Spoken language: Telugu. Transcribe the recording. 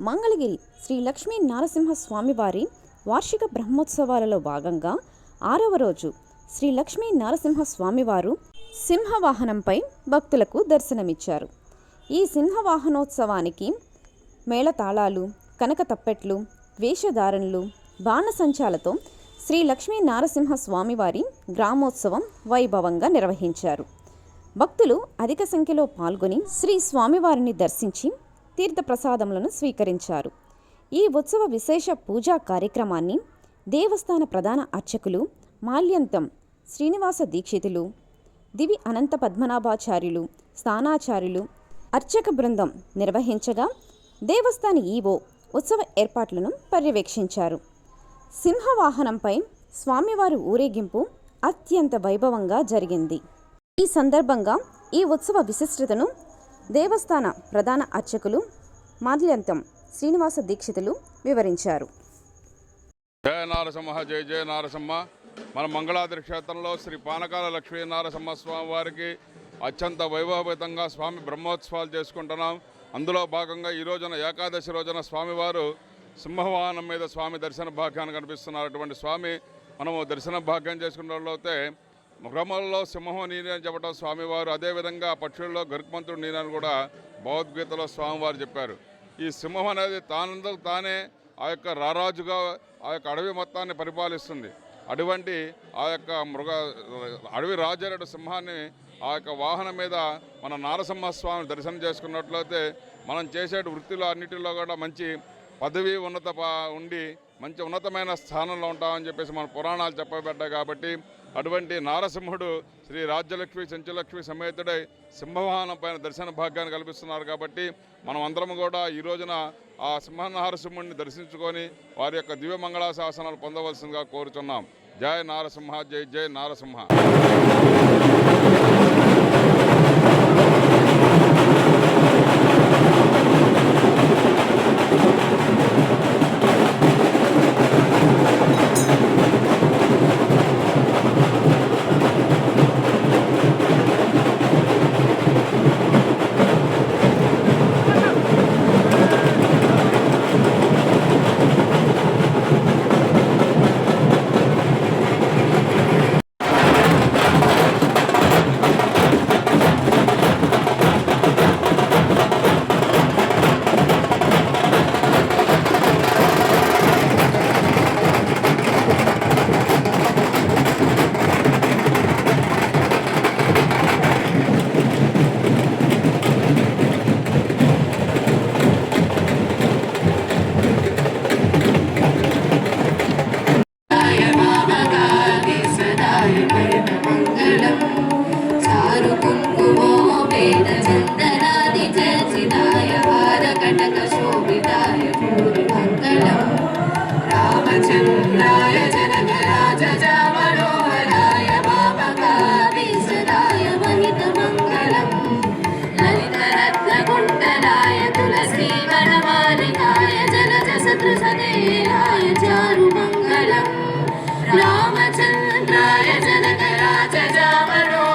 మంగళగిరి శ్రీ లక్ష్మీ నరసింహస్వామివారి వార్షిక బ్రహ్మోత్సవాలలో భాగంగా 6వ రోజు శ్రీ లక్ష్మీ నరసింహస్వామివారు సింహవాహనంపై భక్తులకు దర్శనమిచ్చారు. ఈ సింహవాహనోత్సవానికి మేళతాళాలు, కనక తప్పెట్లు, వేషధారణలు, బాణసంచాలతో శ్రీ లక్ష్మీ నరసింహస్వామివారి గ్రామోత్సవం వైభవంగా నిర్వహించారు. భక్తులు అధిక సంఖ్యలో పాల్గొని శ్రీ స్వామివారిని దర్శించి తీర్థప్రసాదములను స్వీకరించారు. ఈ ఉత్సవ విశేష పూజా కార్యక్రమాన్ని దేవస్థాన ప్రధాన అర్చకులు మాల్యంతం శ్రీనివాస దీక్షితులు, దివి అనంత పద్మనాభాచార్యులు, స్థానాచార్యులు, అర్చక బృందం నిర్వహించగా దేవస్థాన ఈవో ఉత్సవ ఏర్పాట్లను పర్యవేక్షించారు. సింహవాహనంపై స్వామివారి ఊరేగింపు అత్యంత వైభవంగా జరిగింది. ఈ సందర్భంగా ఈ ఉత్సవ విశిష్టతను దేవస్థాన ప్రధాన అర్చకులు మాల్యంతం శ్రీనివాస దీక్షితులు వివరించారు. జయ నారసింహ, జయ జయ నారసింహ. మన మంగళాద్రి క్షేత్రంలో శ్రీ పానకాల లక్ష్మీ నారసింహ స్వామి వారికి అత్యంత వైభవపేతంగా స్వామి బ్రహ్మోత్సవాలు చేసుకుంటున్నాం. అందులో భాగంగా ఈ రోజున ఏకాదశి రోజున స్వామివారు సింహవాహనం మీద స్వామి దర్శన భాగ్యాన్ని కనిపిస్తున్నటువంటి స్వామి మనము దర్శన భాగ్యం చేసుకున్నట్లయితే గ్రామాల్లో సింహం నీరు అని చెప్పడం స్వామివారు, అదేవిధంగా పక్షుల్లో గరుత్మంతుడు నీరు అని కూడా భగవద్గీతలో స్వామివారు చెప్పారు. ఈ సింహం అనేది తానందుకు తానే ఆ యొక్క రారాజుగా ఆ యొక్క అడవి మొత్తాన్ని పరిపాలిస్తుంది. అటువంటి ఆ యొక్క అడవి రాజారెడ్డి సింహాన్ని ఆ యొక్క వాహనం మీద మన నారసింహస్వామిని దర్శనం చేసుకున్నట్లయితే మనం చేసే వృత్తిలో అన్నిటిలో కూడా మంచి పదవి ఉండి మంచి ఉన్నతమైన స్థానంలో ఉంటామని చెప్పేసి మన పురాణాలు చెప్పబడ్డాయి. కాబట్టి అటువంటి నారసింహుడు శ్రీ రాజ్యలక్ష్మి చెంచులక్ష్మి సమేతుడై సింహవాహనం పైన దర్శన భాగ్యాన్ని కల్పిస్తున్నారు. కాబట్టి మనం అందరం కూడా ఈ రోజున ఆ సింహనారసింహుడిని దర్శించుకొని వారి యొక్క దివ్య మంగళ శాసనాలు పొందవలసిందిగా కోరుచున్నాం. జయ నారసింహ, జై జై నారసింహ. रामचंद्राय जनक राज जामरो